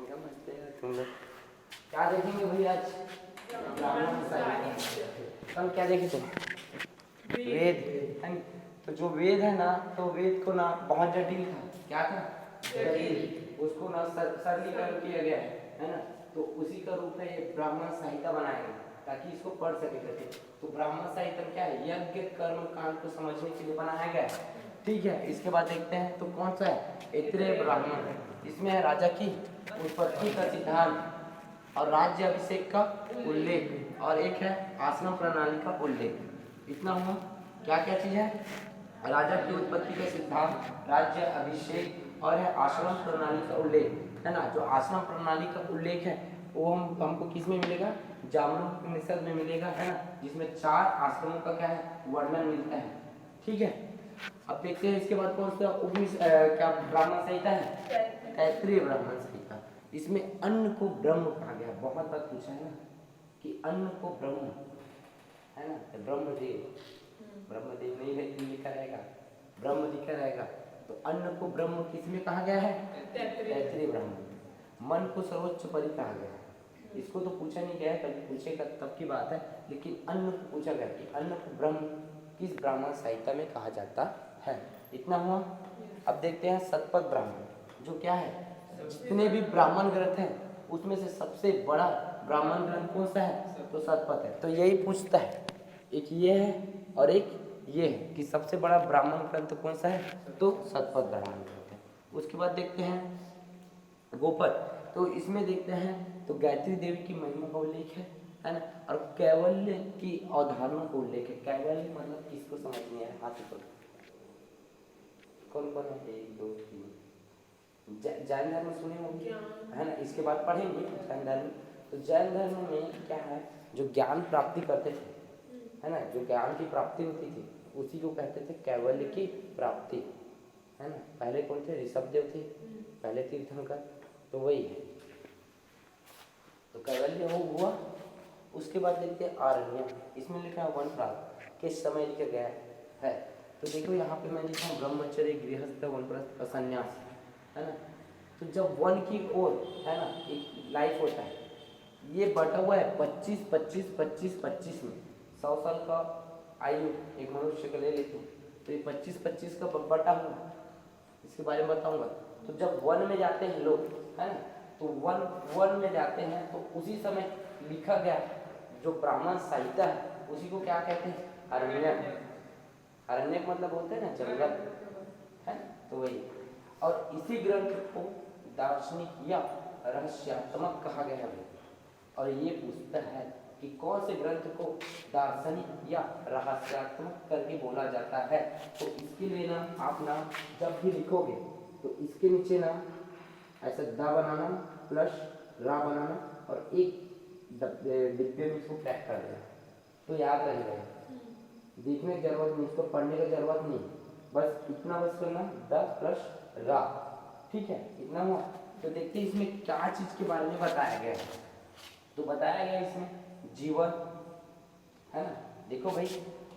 समझते हैं तुम लोग। क्या देखेंगे भाई आज? ब्राह्मण साहित्य। कल क्या देखे थे? वेद। तो जो वेद है ना, तो वेद को ना बहुत जटिल था। क्या था? जटिल। उसको ना सरलीकरण किया गया है ना। तो उसी का रूप है ये ब्राह्मण साहित्य बनाया गया ताकि इसको पढ़ सके करके। तो ब्राह्मण साहित्य क्या है? यज्ञ कर्म कांड को समझने के लिए बनाया गया है। ठीक है, इसके बाद देखते हैं तो कौन सा है? ऐत्रेय ब्राह्मण। इसमें है राजा की उत्पत्ति का सिद्धांत और राज्य अभिषेक का उल्लेख, और एक है आश्रम प्रणाली का उल्लेख। इतना हुआ। क्या क्या चीज है? राजा की उत्पत्ति का सिद्धांत, राज्य अभिषेक और है आश्रम प्रणाली का उल्लेख, है ना। जो आश्रम प्रणाली का उल्लेख है वो हमको किस में मिलेगा? जामनोपनिषद में मिलेगा, है ना, जिसमें 4 आश्रमों का क्या है? वर्णन मिलता है। ठीक है, अब देखते हैं इसके बाद कौन सा क्या ब्राह्मण संहिता है? तैत्रीय ब्राह्मण संहिता। इसमें अन्न को ब्रह्म कहा गया। बहुत बार पूछा है ना कि अन्न को ब्रह्म, है ना, तो ब्रह्मदेव नहीं लिखा रहेगा, ब्रह्म लिखा रहेगा। तो अन्न को ब्रह्म किसमें कहा गया है? तैत्रीय ब्राह्मण। मन को सर्वोच्च परि कहा गया है। इसको तो पूछा नहीं गया है, कभी पूछेगा तब की बात है, लेकिन अन्न को पूछा गया कि अन्न को ब्रह्म किस ब्राह्मण संहिता में कहा जाता है। इतना हुआ। अब देखते हैं शतपथ ब्राह्मण, जो क्या है? जितने भी ब्राह्मण ग्रंथ हैं उसमें से सबसे बड़ा ब्राह्मण ग्रंथ कौन सा है? तो शतपथ है। तो यही पूछता है, एक ये है और एक ये है कि सबसे बड़ा ब्राह्मण ग्रंथ कौन सा है? तो शतपथ ब्राह्मण ग्रंथ है। उसके बाद देखते हैं गोपद। तो इसमें देखते हैं तो गायत्री देवी की महिमा का उल्लेख है ना, और कैवल्य की अवधारणा का उल्लेख है। कैवल्य मतलब किसको समझ नहीं आया? हाथ ऊपर। कौन कौन है? 1 2 3। जैन धर्म सुने होंगे, है ना। इसके बाद पढ़ेंगे जैन धर्म। तो जैन धर्म में क्या है? जो ज्ञान प्राप्ति करते थे, है ना, जो ज्ञान की प्राप्ति होती थी उसी को कहते थे कैवल्य की प्राप्ति, है ना। पहले कौन थे? ऋषभदेव थे पहले तीर्थंकर, तो वही है। तो कैवल्य हो हुआ। उसके बाद देखते हैं आरण्य। इसमें लिखा है वन प्राप्त, किस समय लिखा गया है? तो देखो यहाँ पे मैं लिखा हूँ ब्रह्मचर्य, गृहस्थ, वनप्रस्थ, संन्यास, है ना। तो जब वन की ओर, है ना, एक लाइफ होता है, ये बटा हुआ है 25 25 25 25 में। 100 साल का आयु एक मनुष्य का ले लेते हैं, तो ये 25 25 का बटा हुआ, इसके बारे में बताऊंगा। तो जब वन में जाते हैं लोग, है ना, तो वन में जाते हैं तो उसी समय लिखा गया जो ब्राह्मण साहित्य है उसी को क्या कहते हैं? अरण्यक। अरण्यक मतलब होते हैं ना जंगल, है, तो वही। और इसी ग्रंथ को दार्शनिक या रहस्यात्मक कहा गया है। और ये पूछता है कि कौन से ग्रंथ को दार्शनिक या रहस्यात्मक करके बोला जाता है। तो इसके लिए ना आप ना जब भी लिखोगे तो इसके नीचे ना ऐसा दा बनाना प्लस रा बनाना और एक डिब्बे में इसको पैक कर देना, तो याद रहेगा। देखने की जरूरत नहीं, इसको पढ़ने की जरूरत नहीं, बस इतना बस करना द प्लस रा। ठीक है, इतना हुआ। तो देखते हैं इसमें क्या चीज के बारे में बताया गया है। तो बताया गया इसमें जीवन, है ना। देखो भाई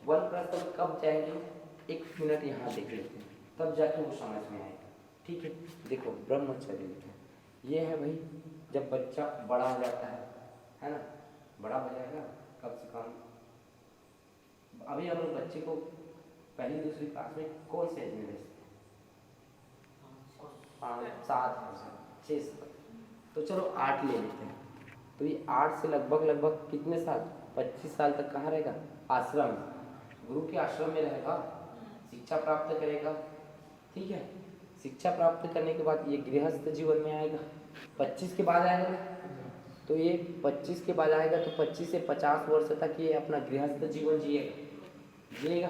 वन प्रस्थ कब जाएंगे? 1 मिनट यहाँ देख लेते हैं, तब जाके वो समझ में आएगा। ठीक है, देखो ब्रह्मचर्य ये है भाई, जब बच्चा बड़ा हो जाता है ना, बड़ा हो जाएगा कम से कम। अभी हम लोग बच्चे को पहली दूसरी क्लास में कौन से एज में भेजते हैं? 5 7 6 साल। तो चलो 8 ले लेते हैं। तो ये 8 से लगभग कितने साल? 25 साल तक कहाँ रहेगा? आश्रम, गुरु के आश्रम में रहेगा, शिक्षा प्राप्त करेगा। ठीक है, शिक्षा प्राप्त करने के बाद ये गृहस्थ जीवन में आएगा। 25 के बाद आएगा ना, तो ये 25 के बाद आएगा तो 25 से 50 वर्ष तक ये अपना गृहस्थ जीवन जिएगा।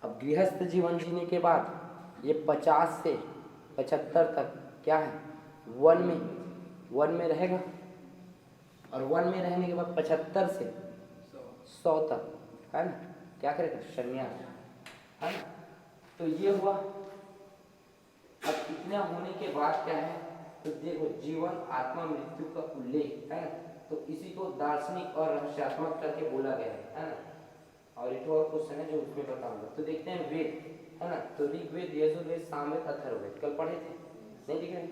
अब गृहस्थ जीवन जीने के बाद ये 50 से 75 तक क्या है? वन में रहेगा। और वन में रहने के बाद 75 से 100 तक, है ना, क्या करेगा? संन्यास, है ना। तो ये हुआ। अब इतना होने के बाद क्या है? तो देखो जीवन आत्मा मृत्यु का उल्लेख, है ना, तो इसी को दार्शनिक और रहस्यात्मक करके बोला गया है ना। और एक और क्वेश्चन है जो उसमें बताऊंगा। तो देखते हैं वेद, है ना। तो ऋग्वेद, यजुर्वेद, सामवेद, अथर्ववेद कल पढ़े थे, नहीं दिख रहे?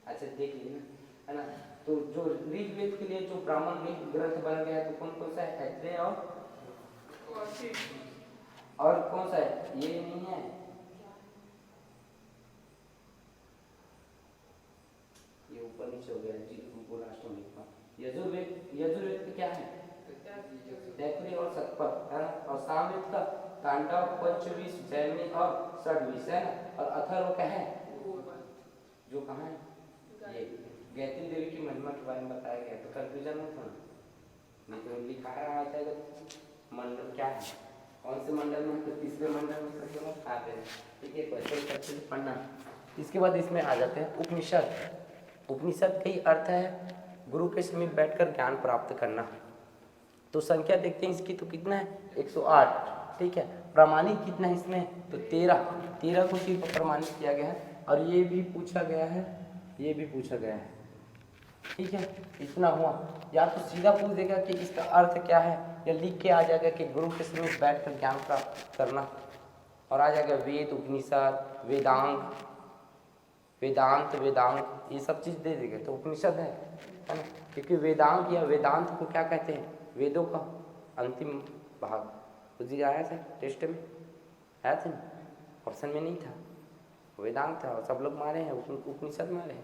अच्छा देख लीजिए है ना। तो जो ऋग्वेद के लिए जो ब्राह्मण ग्रंथ बन गया है तो कौन कौन सा है? ऐत्रेय और कौन सा है? ये नहीं है, ये ऊपर नीचे हो गया जी, ऊपर लास्ट में यजुर्वेद। यजुर्वेद का क्या है? तैतरीय और शतपथ है ना। और सामवेद का तांडव, पंचविश, जैमिनी और षड्विश है ना। और अथर्व का है जो कहाँ है? ये गायत्री देवी की महिमा के बारे में बताया गया। तो कंफ्यूजन मत होना, नहीं तो लिखा रहा जाएगा मंडल क्या है, कौन से मंडल में, तो तीसरे मंडल में करके मत आते हैं। ठीक है, क्वेश्चन अच्छे से पढ़ना। इसके बाद इसमें आ जाते हैं उपनिषद। उपनिषद का ही अर्थ है गुरु के समीप बैठकर ज्ञान प्राप्त करना। तो संख्या देखते हैं इसकी, तो कितना है? 108। ठीक है, प्रमाणित कितना है इसमें? तो 13 को सिर्फ प्रमाणित किया गया है। और ये भी पूछा गया है, ये भी पूछा गया है। ठीक है, इतना हुआ। या तो सीधा पूछ देगा कि इसका अर्थ क्या है, या लिख के आ जाएगा कि गुरु के समीप बैठकर ज्ञान प्राप्त करना। और आ जाएगा वेद, उपनिषद, वेदांग, वेदांत, ये सब चीज़ दे देंगे तो उपनिषद है ना। क्योंकि वेदांग या वेदांत को क्या कहते हैं? वेदों का अंतिम भाग। कुछ भी आया था टेस्ट में, आया था ना, ऑप्शन में नहीं था, वेदांत था और सब लोग मारे हैं, उपनिषद मारे हैं,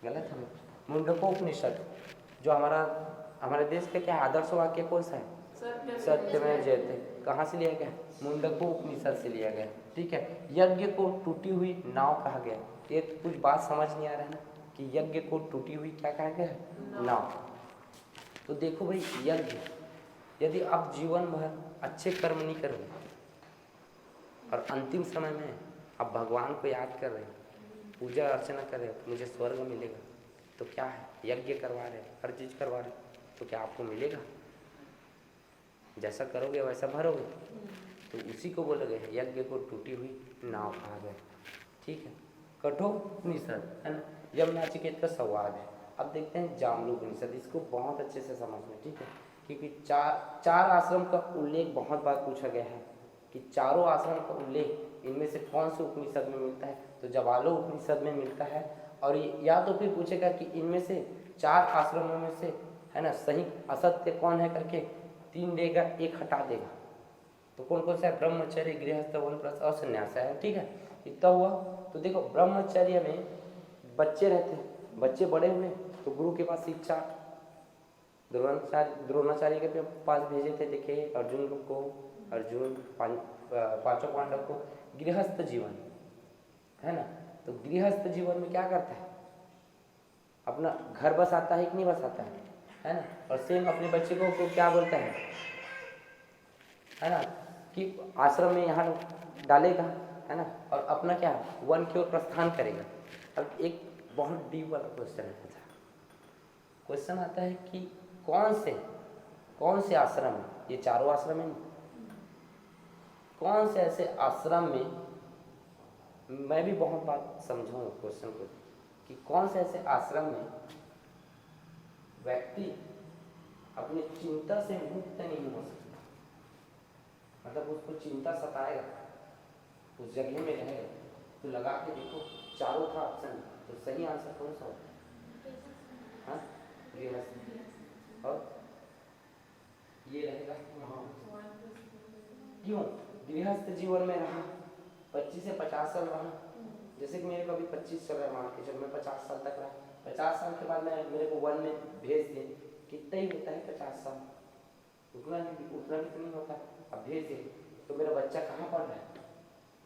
गलत है। मुंडकोपनिषद जो हमारे देश का क्या आदर्श वाक्य कौन सा है? सत्यमेव जयते। कहाँ से लिया गया? मुंडकोपनिषद से लिया गया। ठीक है, यज्ञ को टूटी हुई नाव कहा गया। ये कुछ बात समझ नहीं आ रहा है ना कि यज्ञ को टूटी हुई क्या कहा गया? नाव। तो देखो भाई, यज्ञ यदि आप जीवन भर अच्छे कर्म नहीं करोगे और अंतिम समय में आप भगवान को याद कर रहे हो, पूजा अर्चना कर रहे हो, तो मुझे स्वर्ग मिलेगा, तो क्या है? यज्ञ करवा रहे, हर चीज़ करवा रहे, तो क्या आपको मिलेगा? जैसा करोगे वैसा भरोगे। तो उसी को बोलोगे यज्ञ को टूटी हुई नाव कहा गया। ठीक है, कठोपनिषद है ना, यमनाचिकेत का संवाद है। अब देखते हैं जामलोपनिषद, इसको बहुत अच्छे से समझना। ठीक है, क्योंकि चार आश्रम का उल्लेख बहुत बार पूछा गया है कि चारों आश्रम का उल्लेख इनमें से कौन से उपनिषद में मिलता है? तो जवालो उपनिषद में मिलता है। और या तो फिर पूछेगा कि इनमें से 4 आश्रमों में से है ना सही असत्य कौन है करके 3 देगा, 1 हटा देगा। तो कौन कौन सा है? ब्रह्मचर्य, गृहस्थ, वानप्रस्थ और संन्यास है। ठीक है, इतना हुआ। तो देखो, ब्रह्मचर्य में बच्चे रहते हैं, बच्चे बड़े हुए तो गुरु के पास शिक्षा, द्रोणाचार्य के पास भेजे थे। देखिए अर्जुन को, अर्जुन पांचों पांडव को गृहस्थ जीवन है ना। तो गृहस्थ जीवन में क्या करता है? अपना घर बसाता है कि नहीं बसाता है ना। और सेम अपने बच्चे को क्या बोलता है ना, कि आश्रम में यहाँ डालेगा है ना, और अपना क्या वन की ओर प्रस्थान करेगा। अब एक बहुत डीप वाला क्वेश्चन है, क्वेश्चन आता है कि कौन से आश्रम में, ये चारों आश्रम है, कौन से ऐसे आश्रम में, मैं भी बहुत बात समझाऊँ क्वेश्चन को, कि कौन से ऐसे आश्रम में व्यक्ति अपनी चिंता से मुक्त नहीं हो सकता, मतलब उसको चिंता सताएगा, उस जगह में रहेगा। तो लगा के देखो, चारों था ऑप्शन, तो सही आंसर कौन सा होगा? हाँ, गृहस्थ। और ये रहेगा क्यों? गृहस्थ जीवन में रहा 25 से 50 साल रहा, जैसे कि मेरे को अभी 25 चल रहा है, मान के जब मैं 50 साल तक रहा, 50 साल के बाद मेरे को वन में भेज दे, कितना ही होता है 50 साल, उतना भी तो नहीं होता। अब भेज दे तो मेरा बच्चा कहाँ पढ़ रहा है?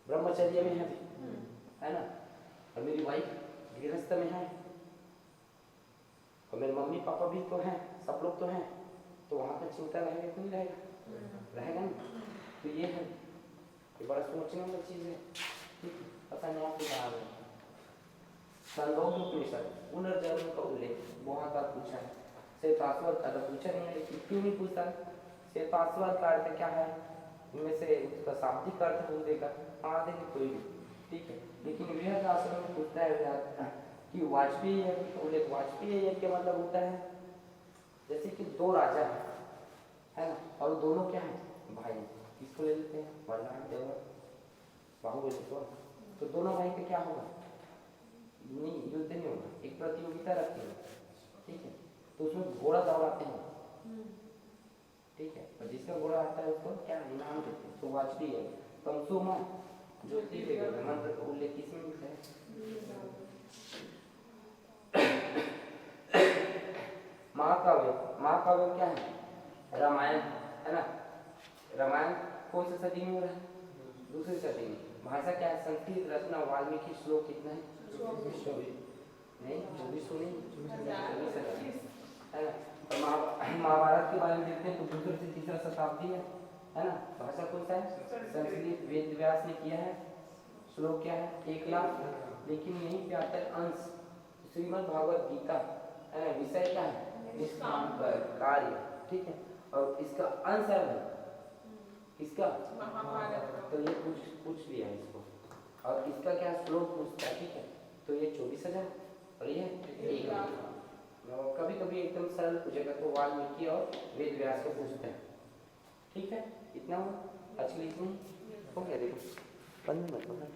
ब्रह्मचर्य में है अभी, है ना। और मेरी वाइफ गृहस्थ में है, और मेरे मम्मी पापा भी तो हैं, सब लोग तो हैं, तो वहाँ पर चिंता रहेगा कि नहीं रहेगा? रहेगा नहीं। तो ये है, ये बड़ा सोचने वाली चीज़ है। ठीक है, पता नहीं आपको कहा है छांदोग्योपनिषद पुनर्जन्म का उल्लेख बहुत बार पूछा है। श्वेताश्वर का तो पूछा नहीं है, लेकिन क्यों नहीं पूछता? श्वेताश्वर का अर्थ क्या है? इनमें से उसका शाब्दिक अर्थ बोल देगा, हाँ देंगे कोई भी, ठीक है। लेकिन बृहद आश्रम में पूछता है कि वाजपेयी यज्ञ का उल्लेख, वाजपेयी यज्ञ मतलब होता है जैसे कि 2 राजा है ना, और दोनों क्या है? भाई। किसको ले लेते हैं? बलराम देवर बाहुबली को। तो दोनों भाई का क्या होगा? नहीं, युद्ध नहीं होगा, एक प्रतियोगिता रखते हैं, ठीक है, तो उसमें घोड़ा दौड़ाते हैं, ठीक है, और जिसका घोड़ा आता है उसको क्या इनाम देते हैं, सुवाचती है, तमसुमा ज्योति देगा, मंत्र का उल्लेख किसमें मिलता है? महाकाव्य, महाकाव्य क्या है? रामायण, है ना, रामायण कौन सी सदी में हो रहा है? दूसरी सदी में। भाषा क्या है? संस्कृत रचना, वाल्मीकि श्लोक कितना है? 24 नहीं 24 तो नहीं 24 है ना। तो महाभारत के बारे में देखते हैं तो दूसरी से तीसरा शताब्दी है ना। भाषा कौन सा है? संस्कृत। वेद व्यास ने किया है। श्लोक क्या है? 1 लाख। लेकिन यहीं पे आता है अंश, श्रीमद् भागवत गीता, है ना। विषय क्या है? निष्काम कार्य, ठीक है, और इसका अंश है इसका महाभारत, तो ये पूछ लिया इसको, और इसका क्या श्लोक पूछता है, ठीक है, तो ये 24,000 और ये 1 लाख। कभी कभी एकदम सरल पूछेगा तो वाल्मीकि और वेद व्यास को पूछते हैं, ठीक है। इतना हो आज के लिए, इतनी हो गया। देखो 15 मिनट हो रहा है,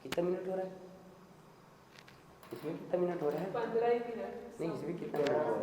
कितना मिनट हो रहा है? इसमें कितना मिनट हो रहा है? 15 ही मिनट। नहीं, इसमें कितना मिनट हो रहा है?